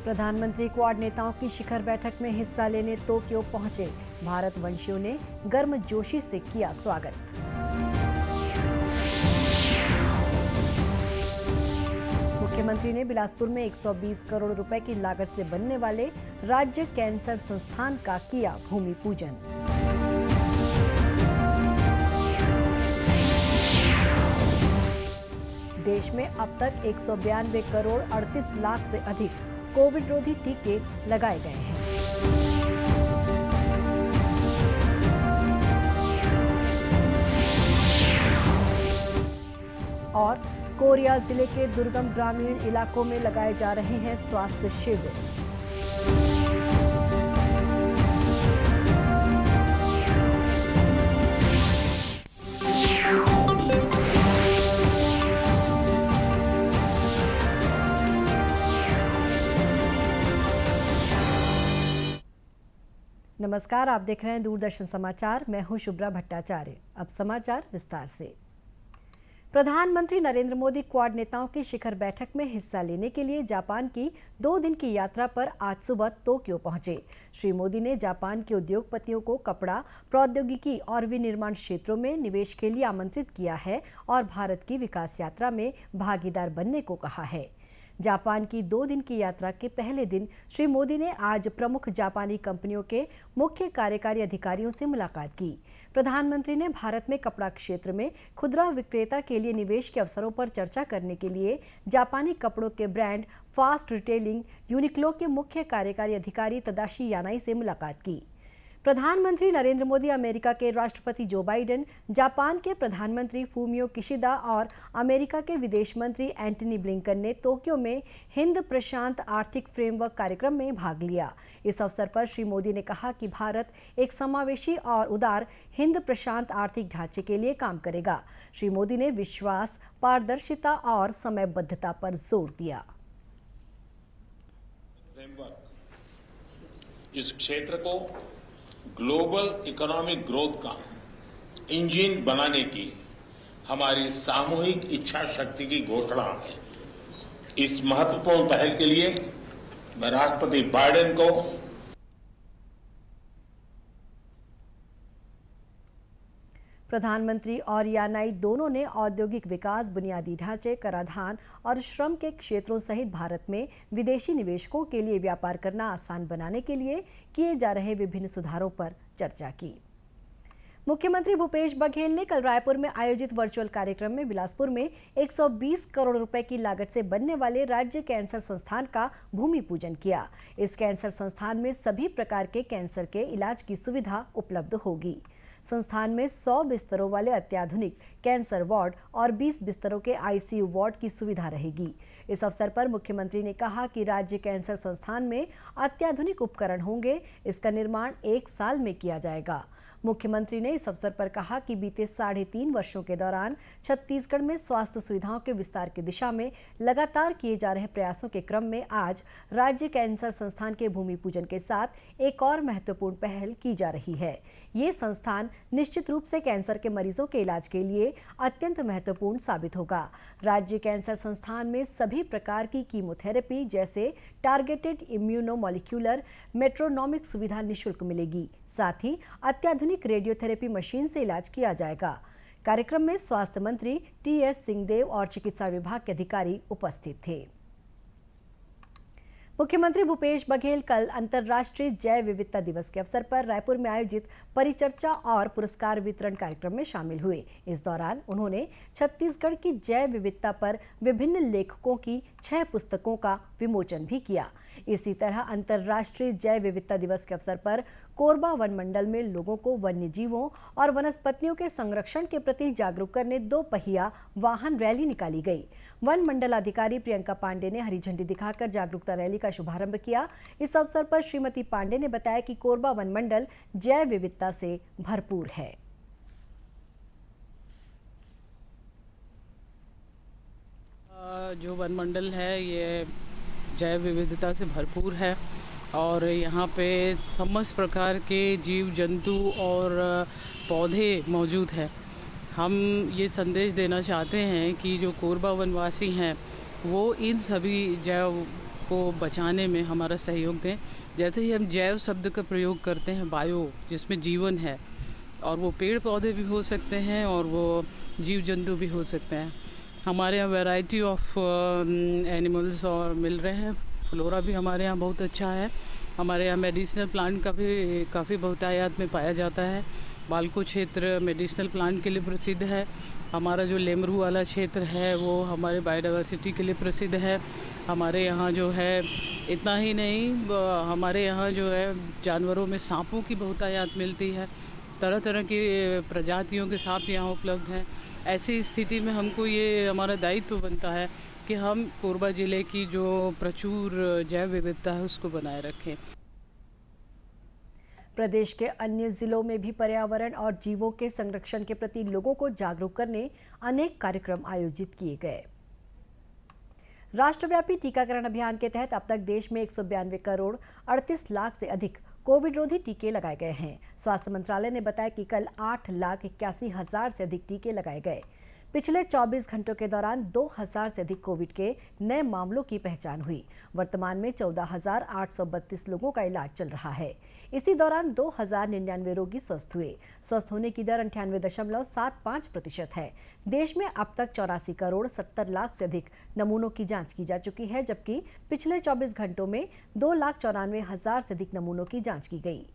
प्रधानमंत्री क्वाड नेताओं की शिखर बैठक में हिस्सा लेने टोक्यो पहुंचे। भारतवंशियों ने गर्मजोशी से किया स्वागत। मुख्यमंत्री ने बिलासपुर में 120 करोड़ रुपए की लागत से बनने वाले राज्य कैंसर संस्थान का किया भूमि पूजन। देश में अब तक 192 करोड़ 38 लाख से अधिक कोविड रोधी टीके लगाए गए हैं। और कोरिया जिले के दुर्गम ग्रामीण इलाकों में लगाए जा रहे हैं स्वास्थ्य शिविर। नमस्कार, आप देख रहे हैं दूरदर्शन समाचार। मैं हूं शुभ्रा भट्टाचार्य। अब समाचार विस्तार से। प्रधानमंत्री नरेंद्र मोदी क्वाड नेताओं की शिखर बैठक में हिस्सा लेने के लिए जापान की 2 दिन की यात्रा पर आज सुबह टोक्यो पहुंचे। श्री मोदी ने जापान के उद्योगपतियों को कपड़ा, प्रौद्योगिकी और विनिर्माण क्षेत्रों में निवेश के लिए आमंत्रित किया है और भारत की विकास यात्रा में भागीदार बनने को कहा है। जापान की 2 दिन की यात्रा के पहले दिन श्री मोदी ने आज प्रमुख जापानी कंपनियों के मुख्य कार्यकारी अधिकारियों से मुलाकात की। प्रधानमंत्री ने भारत में कपड़ा क्षेत्र में खुदरा विक्रेता के लिए निवेश के अवसरों पर चर्चा करने के लिए जापानी कपड़ों के ब्रांड फास्ट रिटेलिंग यूनिक्लो के मुख्य कार्यकारी अधिकारी तदाशी यानाई से मुलाकात की। प्रधानमंत्री नरेंद्र मोदी, अमेरिका के राष्ट्रपति जो बाइडेन, जापान के प्रधानमंत्री फूमियो किशिदा और अमेरिका के विदेश मंत्री एंटनी ब्लिंकन ने टोक्यो में हिंद प्रशांत आर्थिक फ्रेमवर्क कार्यक्रम में भाग लिया। इस अवसर पर श्री मोदी ने कहा कि भारत एक समावेशी और उदार हिंद प्रशांत आर्थिक ढांचे के लिए काम करेगा। श्री मोदी ने विश्वास, पारदर्शिता और समयबद्धता पर जोर दिया। इस क्षेत्र को ग्लोबल इकोनॉमिक ग्रोथ का इंजन बनाने की हमारी सामूहिक इच्छा शक्ति की घोषणा है। इस महत्वपूर्ण पहल के लिए मैं राष्ट्रपति बाइडेन को प्रधानमंत्री और यानाई दोनों ने औद्योगिक विकास, बुनियादी ढांचे, कराधान और श्रम के क्षेत्रों सहित भारत में विदेशी निवेशकों के लिए व्यापार करना आसान बनाने के लिए किए जा रहे विभिन्न सुधारों पर चर्चा की। मुख्यमंत्री भूपेश बघेल ने कल रायपुर में आयोजित वर्चुअल कार्यक्रम में बिलासपुर में 120 करोड़ रुपए की लागत से बनने वाले राज्य कैंसर संस्थान का भूमि पूजन किया। इस कैंसर संस्थान में सभी प्रकार के कैंसर के इलाज की सुविधा उपलब्ध होगी। संस्थान में 100 बिस्तरों वाले अत्याधुनिक कैंसर वार्ड और 20 बिस्तरों के आईसीयू वार्ड की सुविधा रहेगी। इस अवसर पर मुख्यमंत्री ने कहा कि राज्य कैंसर संस्थान में अत्याधुनिक उपकरण होंगे। इसका निर्माण 1 साल में किया जाएगा। मुख्यमंत्री ने इस अवसर पर कहा कि बीते 3.5 वर्षों के दौरान छत्तीसगढ़ में स्वास्थ्य सुविधाओं के विस्तार की दिशा में लगातार किए जा रहे प्रयासों के क्रम में आज राज्य कैंसर संस्थान के भूमि पूजन के साथ एक और महत्वपूर्ण पहल की जा रही है। ये संस्थान निश्चित रूप से कैंसर के मरीजों के इलाज के लिए अत्यंत महत्वपूर्ण साबित होगा। राज्य कैंसर संस्थान में सभी प्रकार की कीमोथेरेपी जैसे टारगेटेड इम्यूनोमोलिक्यूलर मेट्रोनोमिक सुविधा निःशुल्क मिलेगी। साथ ही अत्याधुनिक रेडियोथेरेपी मशीन से इलाज किया जाएगा। कार्यक्रम में स्वास्थ्य मंत्री टीएस सिंहदेव और चिकित्सा विभाग के अधिकारी उपस्थित थे। मुख्यमंत्री भूपेश बघेल कल अंतर्राष्ट्रीय जैव विविधता दिवस के अवसर पर रायपुर में आयोजित परिचर्चा और पुरस्कार वितरण कार्यक्रम में शामिल हुए। इस दौरान उन्होंने छत्तीसगढ़ की जैव विविधता पर विभिन्न लेखकों की 6 पुस्तकों का विमोचन भी किया। इसी तरह अंतर्राष्ट्रीय जैव विविधता दिवस के अवसर पर कोरबा वन मंडल में लोगों को वन्य जीवों और वनस्पतियों के संरक्षण के प्रति जागरूक करने 2 पहिया वाहन रैली निकाली गई। वन मंडलाधिकारी प्रियंका पांडे ने हरी झंडी दिखाकर जागरूकता रैली का शुभारंभ किया। इस अवसर पर श्रीमती पांडे ने बताया कि कोरबा वन मंडल जैव विविधता से भरपूर है। जो वन मंडल है ये जैव विविधता से भरपूर है और यहाँ पे समस्त प्रकार के जीव जंतु और पौधे मौजूद हैं। हम ये संदेश देना चाहते हैं कि जो कोरबा वनवासी हैं वो इन सभी जैव को बचाने में हमारा सहयोग दें। जैसे ही हम जैव शब्द का प्रयोग करते हैं, बायो जिसमें जीवन है, और वो पेड़ पौधे भी हो सकते हैं और वो जीव जंतु भी हो सकते हैं। हमारे यहाँ वैरायटी ऑफ एनिमल्स और मिल रहे हैं। फ्लोरा भी हमारे यहाँ बहुत अच्छा है। हमारे यहाँ मेडिसिनल प्लांट का भी काफ़ी बहुतायत में पाया जाता है। बालको क्षेत्र मेडिसिनल प्लांट के लिए प्रसिद्ध है। हमारा जो लेमरू वाला क्षेत्र है वो हमारे बायोडाइवर्सिटी के लिए प्रसिद्ध है। हमारे यहाँ जो है इतना ही नहीं, हमारे यहाँ जो है जानवरों में सांपों की बहुतायत मिलती है। तरह तरह की प्रजातियों के सांप यहाँ उपलब्ध हैं। ऐसी स्थिति में हमको ये हमारा दायित्व बनता है कि हम कोरबा ज़िले की जो प्रचुर जैव विविधता है उसको बनाए रखें। प्रदेश के अन्य जिलों में भी पर्यावरण और जीवों के संरक्षण के प्रति लोगों को जागरूक करने अनेक कार्यक्रम आयोजित किए गए। राष्ट्रव्यापी टीकाकरण अभियान के तहत अब तक देश में 192 करोड़ 38 लाख से अधिक कोविड रोधी टीके लगाए गए हैं। स्वास्थ्य मंत्रालय ने बताया कि कल 8,81,000 से अधिक टीके लगाए गए। पिछले 24 घंटों के दौरान 2,000 से अधिक कोविड के नए मामलों की पहचान हुई। वर्तमान में 14,832 लोगों का इलाज चल रहा है। इसी दौरान 2,099 रोगी स्वस्थ हुए। स्वस्थ होने की दर 98.75% है। देश में अब तक 84 करोड़ 70 लाख से अधिक नमूनों की जांच की जा चुकी है, जबकि पिछले 24 घंटों में 2,94,000 से अधिक नमूनों की जांच की गई।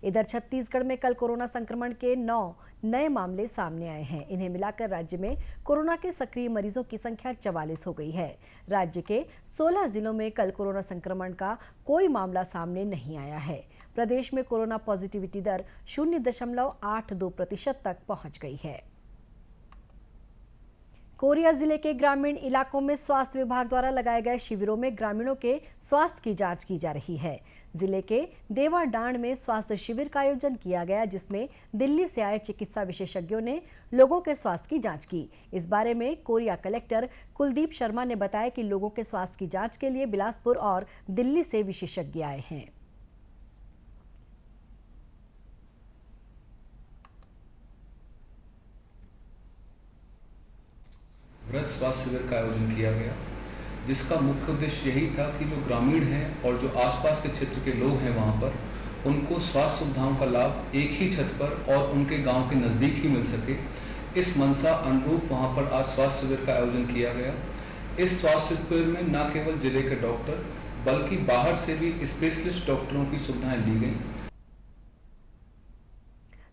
इधर छत्तीसगढ़ में कल कोरोना संक्रमण के 9 नए मामले सामने आए हैं। इन्हें मिलाकर राज्य में कोरोना के सक्रिय मरीजों की संख्या 44 हो गई है। राज्य के 16 जिलों में कल कोरोना संक्रमण का कोई मामला सामने नहीं आया है। प्रदेश में कोरोना पॉजिटिविटी दर 0.82% तक पहुंच गई है। कोरिया जिले के ग्रामीण इलाकों में स्वास्थ्य विभाग द्वारा लगाए गए शिविरों में ग्रामीणों के स्वास्थ्य की जांच की जा रही है। जिले के देवाडांड में स्वास्थ्य शिविर का आयोजन किया गया, जिसमें दिल्ली से आए चिकित्सा विशेषज्ञों ने लोगों के स्वास्थ्य की जांच की। इस बारे में कोरिया कलेक्टर कुलदीप शर्मा ने बताया कि लोगों के स्वास्थ्य की जांच के लिए बिलासपुर और दिल्ली से विशेषज्ञ आए हैं। वृहद स्वास्थ्य शिविर का आयोजन किया गया, जिसका मुख्य उद्देश्य यही था कि जो ग्रामीण हैं और जो आसपास के क्षेत्र के लोग हैं वहाँ पर, उनको स्वास्थ्य सुविधाओं का लाभ एक ही छत पर और उनके गांव के नज़दीक ही मिल सके। इस मंशा अनुरूप वहाँ पर आज स्वास्थ्य शिविर का आयोजन किया गया। इस स्वास्थ्य शिविर में न केवल जिले के डॉक्टर बल्कि बाहर से भी स्पेशलिस्ट डॉक्टरों की सुविधाएं ली गई।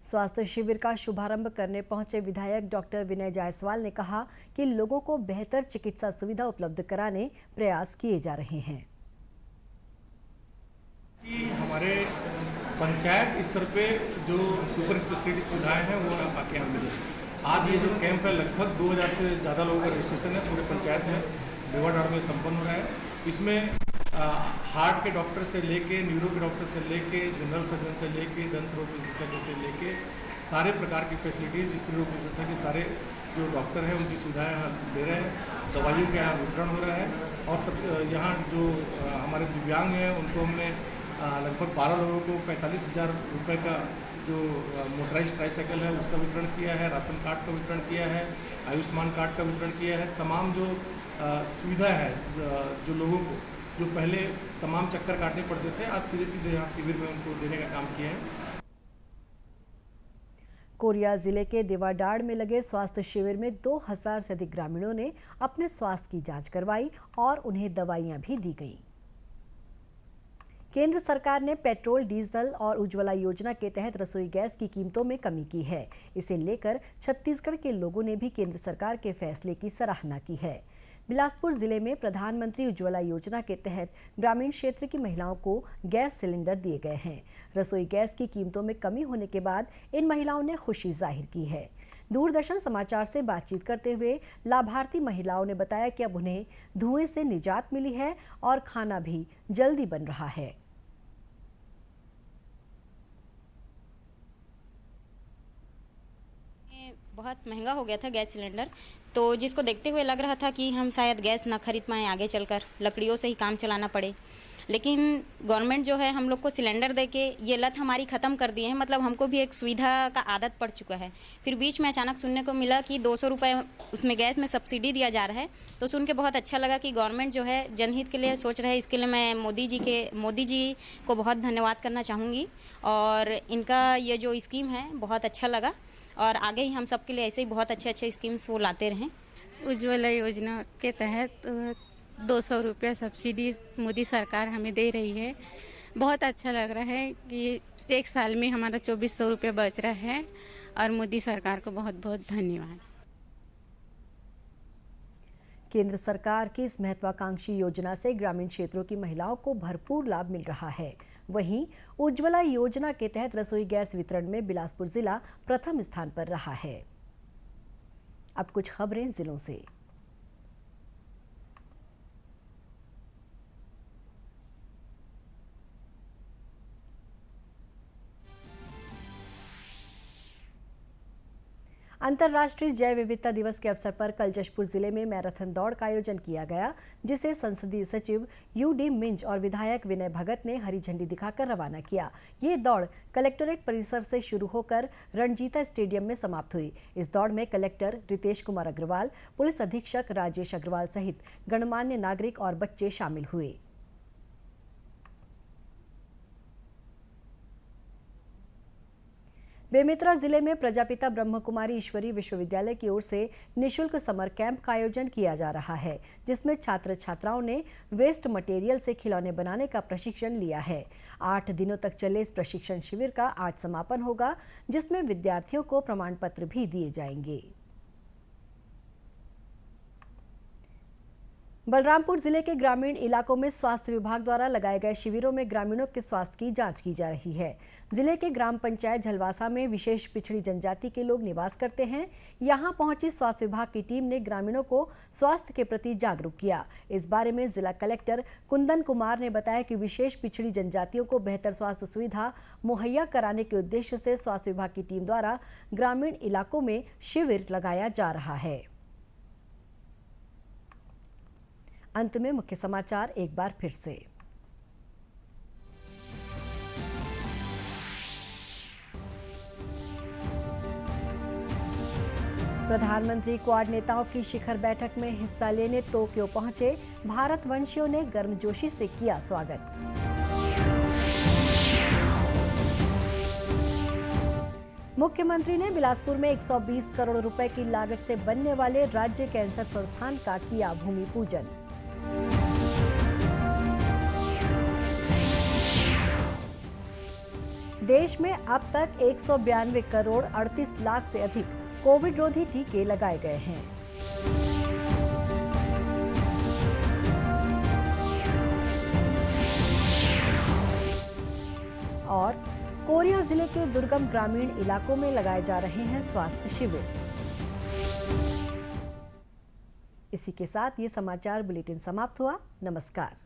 स्वास्थ्य शिविर का शुभारंभ करने पहुंचे विधायक डॉक्टर विनय जायसवाल ने कहा कि लोगों को बेहतर चिकित्सा सुविधा उपलब्ध कराने प्रयास किए जा रहे हैं। कि हमारे पंचायत स्तर पे जो सुपर स्पेशलिटी सुविधाएं हैं वो आके हम मिले। आज ये जो कैंप है लगभग 2000 से ज़्यादा लोगों का रजिस्ट्रेशन है पूरे पंचायत में देवाडांड में संपन्न हो रहा है। इसमें हार्ट के डॉक्टर से लेके, न्यूरो के डॉक्टर से लेके, जनरल सर्जन से लेके, दंत रोग विशेषज्ञ से लेके सारे प्रकार की फैसिलिटीज़, स्त्री रोग विशेषज्ञ सारे जो डॉक्टर हैं उनकी सुविधाएं यहाँ दे रहे हैं। दवाइयों का यहाँ वितरण हो रहा है और सबसे यहाँ जो हमारे दिव्यांग हैं उनको हमने लगभग 12 लोगों को 45,000 रुपये का जो मोटराइज ट्राईसाइकिल है उसका वितरण किया है। राशन कार्ड का वितरण किया है, आयुष्मान कार्ड का वितरण किया है। तमाम जो सुविधा है जो लोगों को जो पहले तमाम चक्कर काटने पड़ते थे, आज सीधे सीधे यहाँ शिविर में उनको देने का काम किया है। कोरिया जिले के देवाडांड में लगे स्वास्थ्य शिविर में 2000 से अधिक ग्रामीणों ने अपने स्वास्थ्य की जांच करवाई और उन्हें दवाइयां भी दी गई। केंद्र सरकार ने पेट्रोल, डीजल और उज्ज्वला योजना के तहत रसोई गैस की कीमतों में कमी की है। इसे लेकर छत्तीसगढ़ के लोगों ने भी केंद्र सरकार के फैसले की सराहना की है। बिलासपुर जिले में प्रधानमंत्री उज्ज्वला योजना के तहत ग्रामीण क्षेत्र की महिलाओं को गैस सिलेंडर दिए गए हैं। रसोई गैस की कीमतों में कमी होने के बाद इन महिलाओं ने खुशी जाहिर की है। दूरदर्शन समाचार से बातचीत करते हुए लाभार्थी महिलाओं ने बताया कि अब उन्हें धुएं से निजात मिली है और खाना भी जल्दी बन रहा है। बहुत महंगा हो गया था गैस सिलेंडर, तो जिसको देखते हुए लग रहा था कि हम शायद गैस ना खरीद पाएँ आगे चलकर, लकड़ियों से ही काम चलाना पड़े। लेकिन गवर्नमेंट जो है हम लोग को सिलेंडर दे के ये लत हमारी ख़त्म कर दिए हैं, मतलब हमको भी एक सुविधा का आदत पड़ चुका है। फिर बीच में अचानक सुनने को मिला कि 200 रुपये उसमें गैस में सब्सिडी दिया जा रहा है, तो सुन के बहुत अच्छा लगा कि गवर्नमेंट जो है जनहित के लिए सोच रहे हैं। इसके लिए मैं मोदी जी को बहुत धन्यवाद करना चाहूँगी, और इनका ये जो स्कीम है बहुत अच्छा लगा, और आगे ही हम सबके लिए ऐसे ही बहुत अच्छे स्कीम्स वो लाते रहें। उज्ज्वला योजना के तहत 200 रुपये सब्सिडी मोदी सरकार हमें दे रही है। बहुत अच्छा लग रहा है कि एक साल में हमारा 2400 रुपये बच रहा है, और मोदी सरकार को बहुत बहुत धन्यवाद। केंद्र सरकार की इस महत्वाकांक्षी योजना से ग्रामीण क्षेत्रों की महिलाओं को भरपूर लाभ मिल रहा है। वहीं उज्ज्वला योजना के तहत रसोई गैस वितरण में बिलासपुर जिला प्रथम स्थान पर रहा है। अब कुछ खबरें जिलों से। अंतर्राष्ट्रीय जैव विविधता दिवस के अवसर पर कल जशपुर जिले में मैराथन दौड़ का आयोजन किया गया, जिसे संसदीय सचिव यूडी मिंज और विधायक विनय भगत ने हरी झंडी दिखाकर रवाना किया। ये दौड़ कलेक्टोरेट परिसर से शुरू होकर रणजीता स्टेडियम में समाप्त हुई। इस दौड़ में कलेक्टर रितेश कुमार अग्रवाल, पुलिस अधीक्षक राजेश अग्रवाल सहित गणमान्य नागरिक और बच्चे शामिल हुए। बेमेतरा जिले में प्रजापिता ब्रह्म कुमारी ईश्वरी विश्वविद्यालय की ओर से निशुल्क समर कैंप का आयोजन किया जा रहा है, जिसमें छात्र छात्राओं ने वेस्ट मटेरियल से खिलौने बनाने का प्रशिक्षण लिया है। 8 दिनों तक चले इस प्रशिक्षण शिविर का आज समापन होगा, जिसमें विद्यार्थियों को प्रमाण पत्र भी दिए जाएंगे। बलरामपुर जिले के ग्रामीण इलाकों में स्वास्थ्य विभाग द्वारा लगाए गए शिविरों में ग्रामीणों के स्वास्थ्य की जांच की जा रही है। जिले के ग्राम पंचायत झलवासा में विशेष पिछड़ी जनजाति के लोग निवास करते हैं। यहां पहुंची स्वास्थ्य विभाग की टीम ने ग्रामीणों को स्वास्थ्य के प्रति जागरूक किया। इस बारे में जिला कलेक्टर कुंदन कुमार ने बताया कि विशेष पिछड़ी जनजातियों को बेहतर स्वास्थ्य सुविधा मुहैया कराने के उद्देश्य से स्वास्थ्य विभाग की टीम द्वारा ग्रामीण इलाकों में शिविर लगाया जा रहा है। अंत में मुख्य समाचार एक बार फिर से। प्रधानमंत्री क्वाड नेताओं की शिखर बैठक में हिस्सा लेने टोक्यो पहुंचे। भारतवंशियों ने गर्मजोशी से किया स्वागत। मुख्यमंत्री ने बिलासपुर में 120 करोड़ रुपए की लागत से बनने वाले राज्य कैंसर संस्थान का किया भूमि पूजन। देश में अब तक 192 करोड़ 38 लाख से अधिक कोविड रोधी टीके लगाए गए हैं। और कोरिया जिले के दुर्गम ग्रामीण इलाकों में लगाए जा रहे हैं स्वास्थ्य शिविर। इसी के साथ ये समाचार बुलेटिन समाप्त हुआ। नमस्कार।